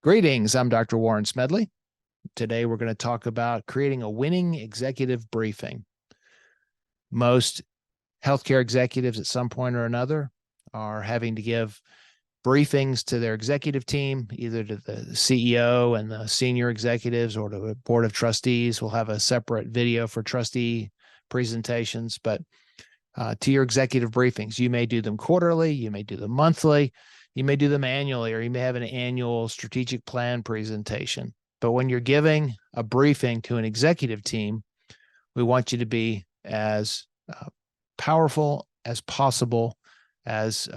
Greetings, I'm Dr. Warren Smedley. Today we're going to talk about creating a winning executive briefing. Most healthcare executives at some point or another are having to give briefings to their executive team, either to the CEO and the senior executives or to a board of trustees. We'll have a separate video for trustee presentations, but to your executive briefings, you may do them quarterly, you may do them monthly, you may do them annually, or you may have an annual strategic plan presentation. But when you're giving a briefing to an executive team, we want you to be as powerful as possible, as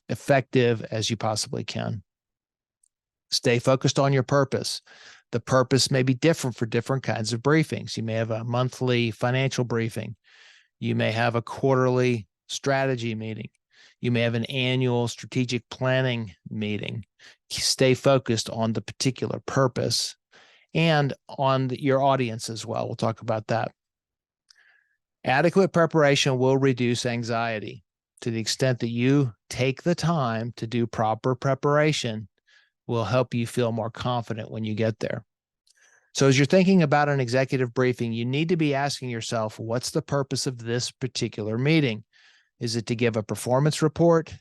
effective as you possibly can. Stay focused on your purpose. The purpose may be different for different kinds of briefings. You may have a monthly financial briefing. You may have a quarterly strategy meeting. You may have an annual strategic planning meeting. Stay focused on the particular purpose and on your audience as well. We'll talk about that. Adequate preparation will reduce anxiety. To the extent that you take the time to do proper preparation, will help you feel more confident when you get there. So as you're thinking about an executive briefing, you need to be asking yourself, what's the purpose of this particular meeting? Is it to give a performance report,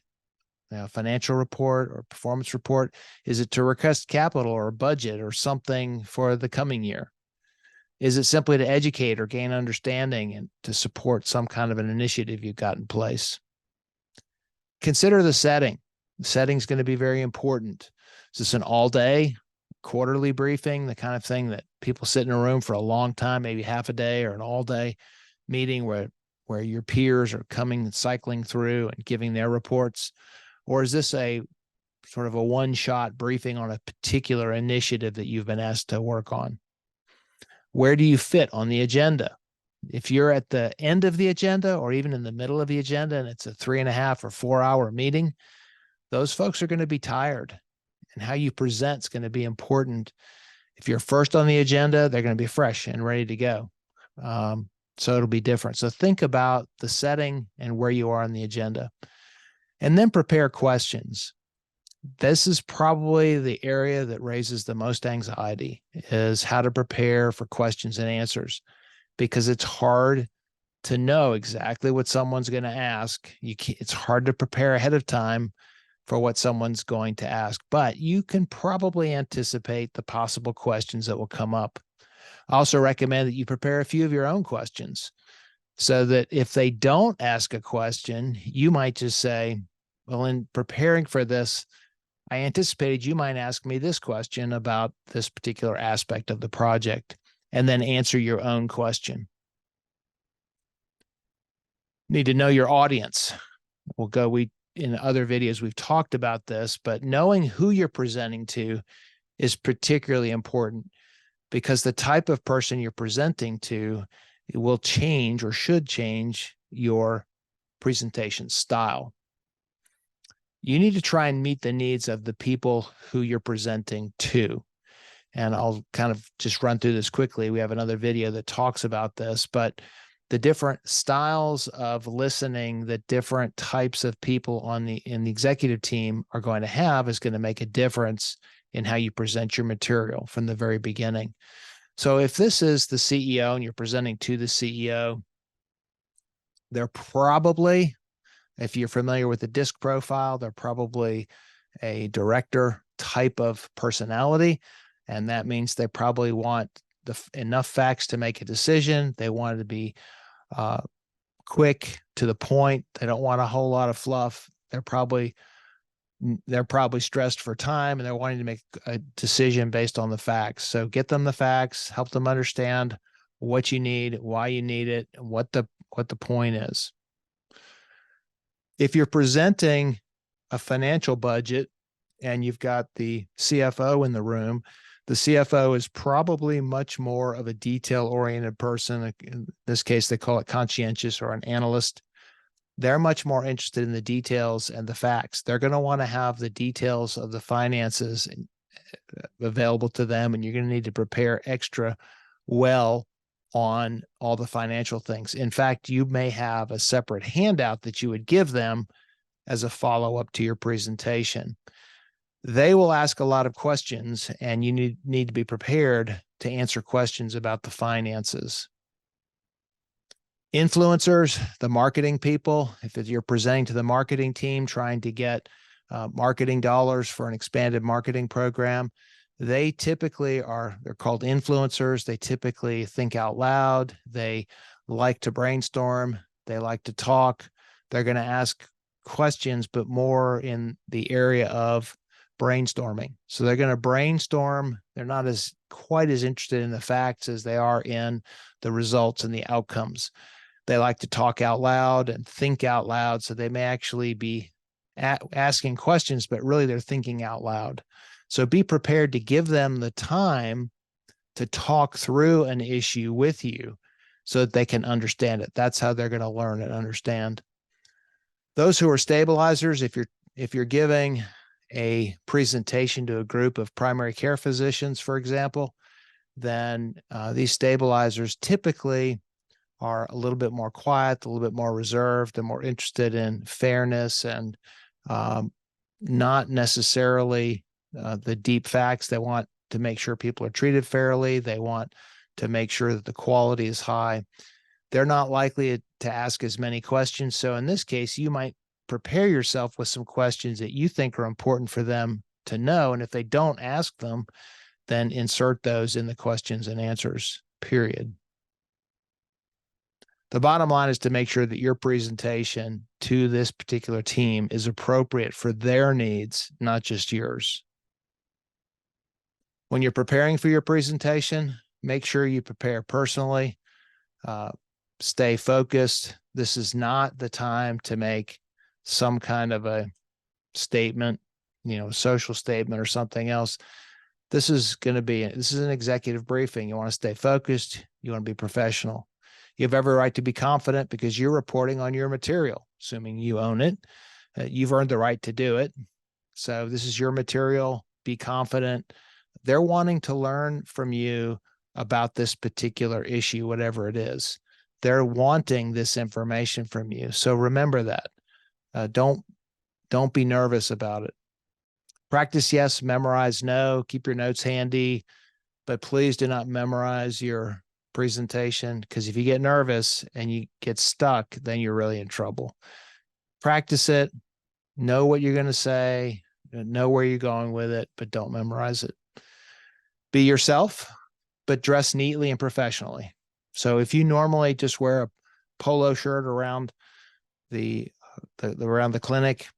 a financial report or performance report? Is it to request capital or a budget or something for the coming year? Is it simply to educate or gain understanding and to support some kind of an initiative you've got in place? Consider the setting. The setting is going to be very important. Is this an all-day, quarterly briefing, the kind of thing that people sit in a room for a long time, maybe half a day, or an all-day meeting where your peers are coming and cycling through and giving their reports? Or is this a sort of a one-shot briefing on a particular initiative that you've been asked to work on? Where do you fit on the agenda? If you're at the end of the agenda or even in the middle of the agenda and it's a 3.5 or 4 hour meeting, those folks are going to be tired. And how you present is going to be important. If you're first on the agenda, they're going to be fresh and ready to go. So it'll be different. So think about the setting and where you are on the agenda. And then prepare questions. This is probably the area that raises the most anxiety, is how to prepare for questions and answers, because it's hard to know exactly what someone's going to ask. It's hard to prepare ahead of time for what someone's going to ask, but you can probably anticipate the possible questions that will come up. I also recommend that you prepare a few of your own questions so that if they don't ask a question, you might just say, well, in preparing for this, I anticipated you might ask me this question about this particular aspect of the project, and then answer your own question. Need to know your audience. In other videos, we've talked about this, but knowing who you're presenting to is particularly important, because the type of person you're presenting to will change or should change your presentation style. You need to try and meet the needs of the people who you're presenting to. And I'll kind of just run through this quickly. We have another video that talks about this, but the different styles of listening that different types of people in the executive team are going to have is going to make a difference in how you present your material from the very beginning. So if this is the CEO and you're presenting to the CEO, they're probably, if you're familiar with the DISC profile, they're probably a director type of personality. And that means they probably want enough facts to make a decision. They want it to be quick, to the point. They don't want a whole lot of fluff. They're probably stressed for time, and they're wanting to make a decision based on the facts. So get them the facts, help them understand what you need, why you need it, and what the point is. If you're presenting a financial budget and you've got the CFO in the room, the CFO is probably much more of a detail-oriented person. In this case, they call it conscientious or an analyst. They're much more interested in the details and the facts. They're going to want to have the details of the finances available to them, and you're going to need to prepare extra well on all the financial things. In fact, you may have a separate handout that you would give them as a follow-up to your presentation. They will ask a lot of questions, and you need to be prepared to answer questions about the finances. Influencers, the marketing people, if you're presenting to the marketing team trying to get marketing dollars for an expanded marketing program, they're called influencers. They typically think out loud. They like to brainstorm. They like to talk. They're going to ask questions, but more in the area of brainstorming. So they're going to brainstorm. They're not quite as interested in the facts as they are in the results and the outcomes. They like to talk out loud and think out loud. So they may actually be asking questions, but really they're thinking out loud. So be prepared to give them the time to talk through an issue with you so that they can understand it. That's how they're going to learn and understand. Those who are stabilizers, if you're giving a presentation to a group of primary care physicians, for example, then these stabilizers typically are a little bit more quiet, a little bit more reserved, and more interested in fairness and not necessarily the deep facts. They want to make sure people are treated fairly. They want to make sure that the quality is high. They're not likely to ask as many questions. So in this case, you might prepare yourself with some questions that you think are important for them to know. And if they don't ask them, then insert those in the questions and answers, period. The bottom line is to make sure that your presentation to this particular team is appropriate for their needs, not just yours. When you're preparing for your presentation, make sure you prepare personally. Stay focused. This is not the time to make some kind of a statement, a social statement or something else. This is an executive briefing. You want to stay focused. You want to be professional. You have every right to be confident because you're reporting on your material, assuming you own it. You've earned the right to do it. So this is your material. Be confident. They're wanting to learn from you about this particular issue, whatever it is. They're wanting this information from you. So remember that. Don't be nervous about it. Practice, yes. Memorize, no. Keep your notes handy, but please do not memorize your presentation, because if you get nervous and you get stuck, then you're really in trouble. Practice it. Know what you're going to say. Know where you're going with it, but don't memorize it. Be yourself, but dress neatly and professionally. So if you normally just wear a polo shirt around the clinic,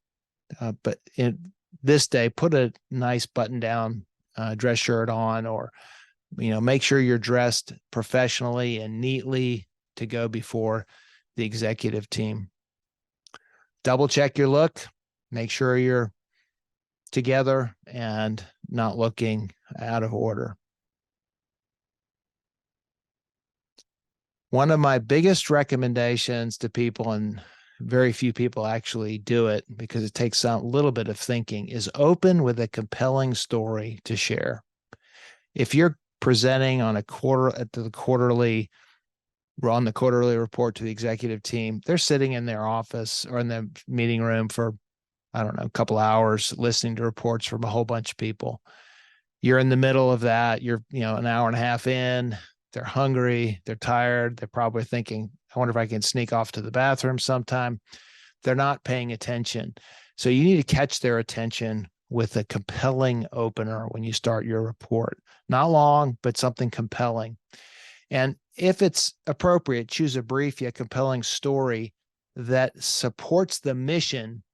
but in this day, put a nice button-down dress shirt on, or make sure you're dressed professionally and neatly to go before the executive team. Double check your look. Make sure you're together and not looking out of order. One of my biggest recommendations to people, and very few people actually do it because it takes a little bit of thinking, is open with a compelling story to share. If you're presenting on the quarterly report to the executive team, they're sitting in their office or in the meeting room for, I don't know, a couple hours listening to reports from a whole bunch of people. You're in the middle of that. You're, an hour and a half in. They're hungry. They're tired. They're probably thinking, I wonder if I can sneak off to the bathroom sometime. They're not paying attention. So you need to catch their attention with a compelling opener when you start your report. Not long, but something compelling. And if it's appropriate, choose a brief yet compelling story that supports the mission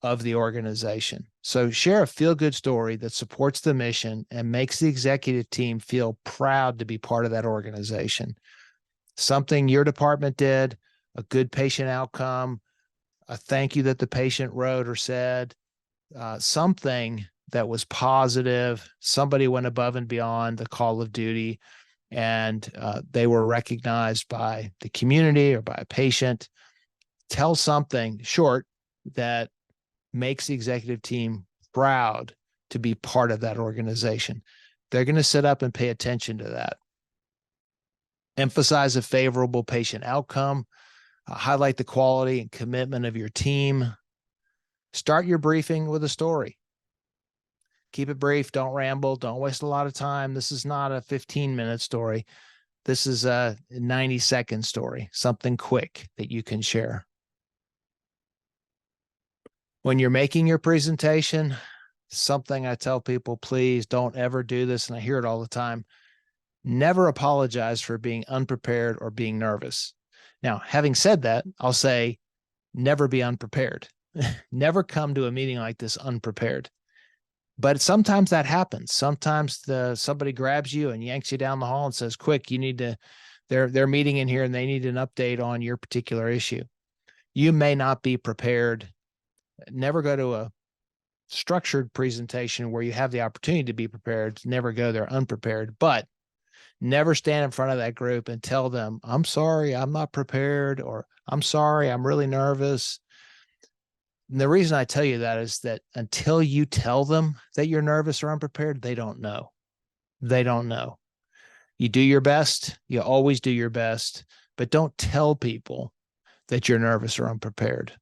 of the organization. So share a feel-good story that supports the mission and makes the executive team feel proud to be part of that organization. Something your department did, a good patient outcome, a thank you that the patient wrote or said, something that was positive. Somebody went above and beyond the call of duty, and they were recognized by the community or by a patient. Tell something short that makes the executive team proud to be part of that organization. They're going to sit up and pay attention to that. Emphasize a favorable patient outcome. Highlight the quality and commitment of your team. Start your briefing with a story. Keep it brief. Don't ramble. Don't waste a lot of time. This is not a 15-minute story. This is a 90-second story, something quick that you can share. When you're making your presentation, something I tell people, please don't ever do this, and I hear it all the time. Never apologize for being unprepared or being nervous. Now, having said that, I'll say never be unprepared. Never come to a meeting like this unprepared. But sometimes that happens. Sometimes somebody grabs you and yanks you down the hall and says, quick, you need to, they're meeting in here and they need an update on your particular issue. You may not be prepared. Never go to a structured presentation where you have the opportunity to be prepared. Never go there unprepared, but never stand in front of that group and tell them, I'm sorry, I'm not prepared, or I'm sorry, I'm really nervous. And the reason I tell you that is that until you tell them that you're nervous or unprepared, they don't know. They don't know. You do your best. You always do your best, but don't tell people that you're nervous or unprepared.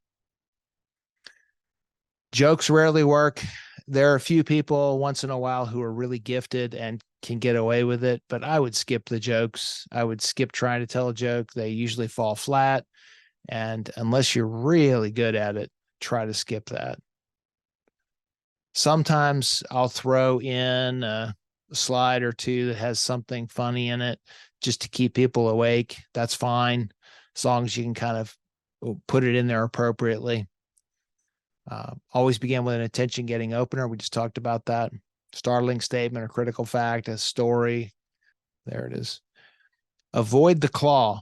Jokes rarely work. There are a few people once in a while who are really gifted and can get away with it, but I would skip the jokes. I would skip trying to tell a joke. They usually fall flat. And unless you're really good at it, try to skip that. Sometimes I'll throw in a slide or two that has something funny in it just to keep people awake. That's fine, as long as you can kind of put it in there appropriately. Always begin with an attention-getting opener. We just talked about that. Startling statement or critical fact, a story. There it is. Avoid the claw.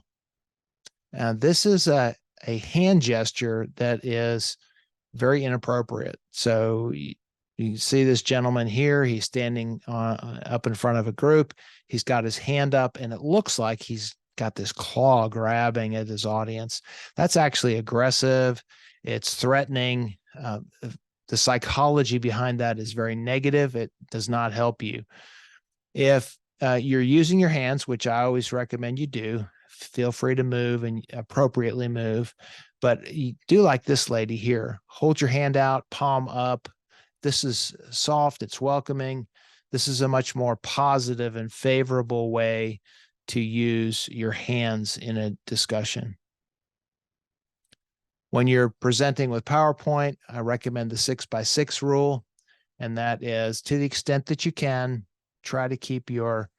And this is a hand gesture that is very inappropriate. So you see this gentleman here. He's standing up in front of a group. He's got his hand up, and it looks like he's got this claw grabbing at his audience. That's actually aggressive. It's threatening. The psychology behind that is very negative. It does not help you. If you're using your hands, which I always recommend you do, feel free to move and appropriately move. But you do like this lady here. Hold your hand out, palm up. This is soft. It's welcoming. This is a much more positive and favorable way to use your hands in a discussion. When you're presenting with PowerPoint, I recommend the 6x6 rule, and that is, to the extent that you can, try to keep your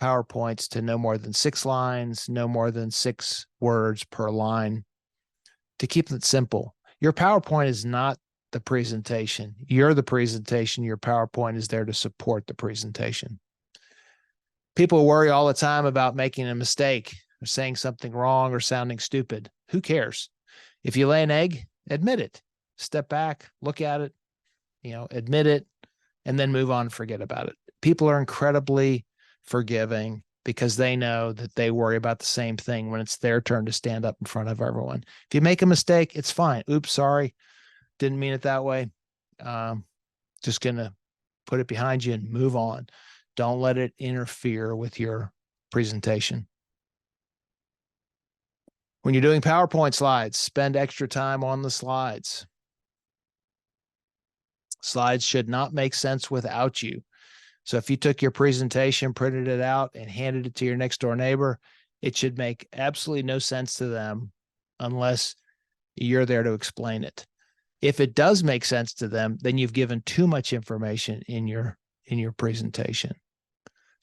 PowerPoints to no more than 6 lines, no more than 6 words per line, to keep it simple. Your PowerPoint is not the presentation. You're the presentation. Your PowerPoint is there to support the presentation. People worry all the time about making a mistake or saying something wrong or sounding stupid. Who cares? If you lay an egg, admit it. Step back, look at it, admit it, and then move on and forget about it. People are incredibly forgiving because they know that they worry about the same thing when it's their turn to stand up in front of everyone. If you make a mistake, it's fine. Oops, sorry. Didn't mean it that way. Just going to put it behind you and move on. Don't let it interfere with your presentation. When you're doing PowerPoint slides, spend extra time on the slides. Slides should not make sense without you. So if you took your presentation, printed it out, and handed it to your next door neighbor, it should make absolutely no sense to them unless you're there to explain it. If it does make sense to them, then you've given too much information in your presentation.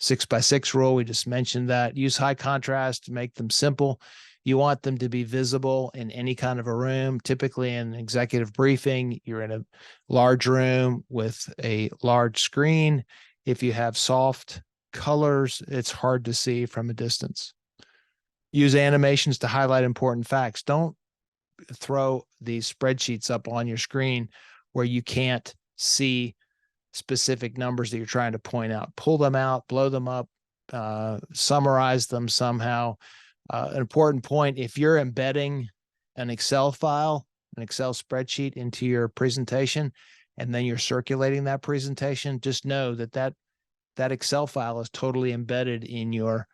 6x6 rule, we just mentioned that. Use high contrast to make them simple. You want them to be visible in any kind of a room. Typically in an executive briefing, you're in a large room with a large screen. If you have soft colors, it's hard to see from a distance. Use animations to highlight important facts. Don't throw these spreadsheets up on your screen where you can't see specific numbers that you're trying to point out. Pull them out, blow them up, summarize them somehow. An important point, if you're embedding an Excel file, an Excel spreadsheet into your presentation, and then you're circulating that presentation, just know that that Excel file is totally embedded in your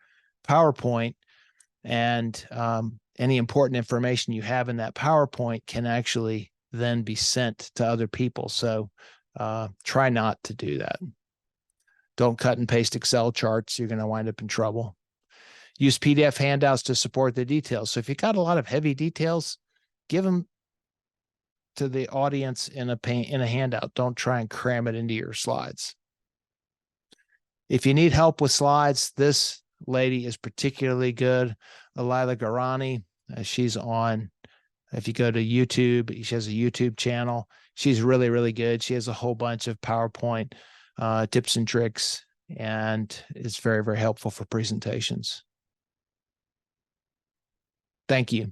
PowerPoint, and any important information you have in that PowerPoint can actually then be sent to other people. So Try not to do that. Don't cut and paste Excel charts. You're going to wind up in trouble. Use PDF handouts to support the details. So if you got a lot of heavy details, give them to the audience in a handout. Don't try and cram it into your slides. If you need help with slides, this lady is particularly good. Alila Garani, she's on, if you go to YouTube, she has a YouTube channel. She's really, really good. She has a whole bunch of PowerPoint tips and tricks, and it's very, very helpful for presentations. Thank you.